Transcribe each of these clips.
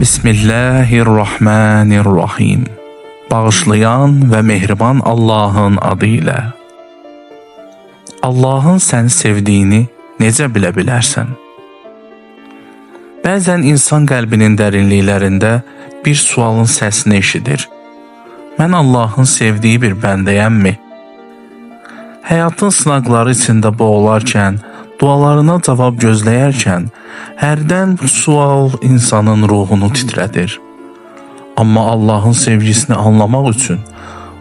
Bismillahirrahmanirrahim. Bağışlayan ve mehriban Allah'ın adıyla. Allah'ın seni sevdiğini necə bilə bilərsən? Bəzən insan qəlbinin dərinliklərində bir sualın səsini eşidir. Mən Allah'ın sevdiği bir bəndəyəmmi? Həyatın sınaqları içində boğularkən, dualarına cavab gözləyərkən, hərdən bu sual insanın ruhunu titrədir. Amma Allah'ın sevgisini anlamaq üçün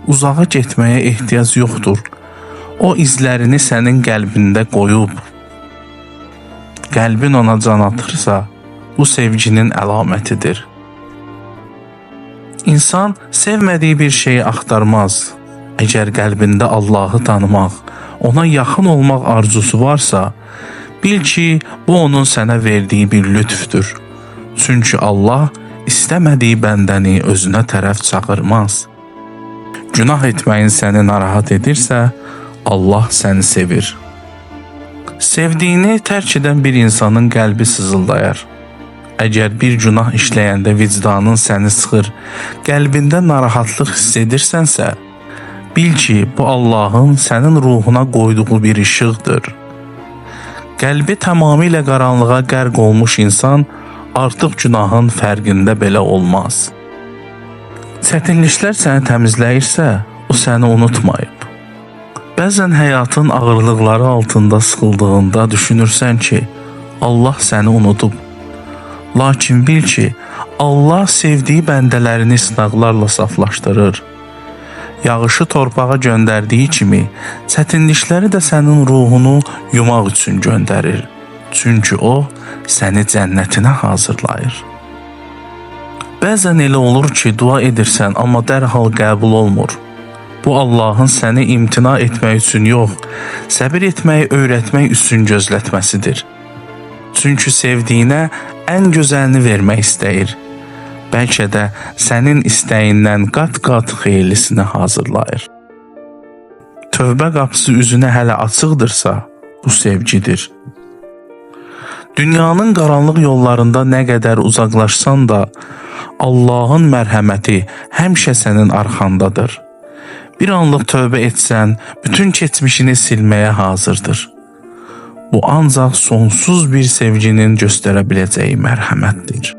uzağa getməyə ehtiyac yoxdur. O izlərini sənin qəlbində qoyub. Qəlbin ona can atırsa, bu sevginin əlamətidir. İnsan sevmədiyi bir şeyi axtarmaz. Əgər qəlbində Allah'ı tanımaq, ona yaxın olmaq arzusu varsa, bil ki, bu onun sənə verdiği bir lütfüdür. Çünki Allah istəmədiyi bəndəni özünə tərəf çağırmaz. Günah etməyin səni narahat edirsə, Allah səni sevir. Sevdiyini tərk edən bir insanın qəlbi sızıldayar. Əgər bir günah işləyəndə vicdanın səni sıxır, qəlbində narahatlıq hiss edirsənsə, bil ki, bu Allah'ın sənin ruhuna qoyduğu bir işıqdır. Qəlbi tamamilə qaranlığa qərq olmuş insan artıq günahın fərqində belə olmaz. Çətinliklər səni təmizləyirsə, o səni unutmayıb. Bəzən həyatın ağırlıqları altında sıxıldığında düşünürsən ki, Allah səni unudub. Lakin bil ki, Allah sevdiği bəndələrini sınaqlarla saflaşdırır. Yağışı torpağa göndərdiyi kimi, çətinlikləri də sənin ruhunu yumaq üçün göndərir. Çünki o, səni cənnətinə hazırlayır. Bəzən elə olur ki, dua edirsən, amma dərhal qəbul olmur. Bu Allah'ın səni imtina etmək üçün yox, səbir etməyi öyrətmək üçün gözlətməsidir. Çünki sevdiyinə ən gözəlini vermək istəyir. Bəlkə də sənin istəyindən qat-qat xeyirlisini hazırlayır. Tövbə qapısı üzünə hələ açıqdırsa, bu sevgidir. Dünyanın qaranlıq yollarında nə qədər uzaqlaşsan da, Allah'ın mərhəməti həmişə sənin arxandadır. Bir anlıq tövbə etsən, bütün keçmişini silməyə hazırdır. Bu ancaq sonsuz bir sevginin göstərə biləcəyi mərhəmətdir.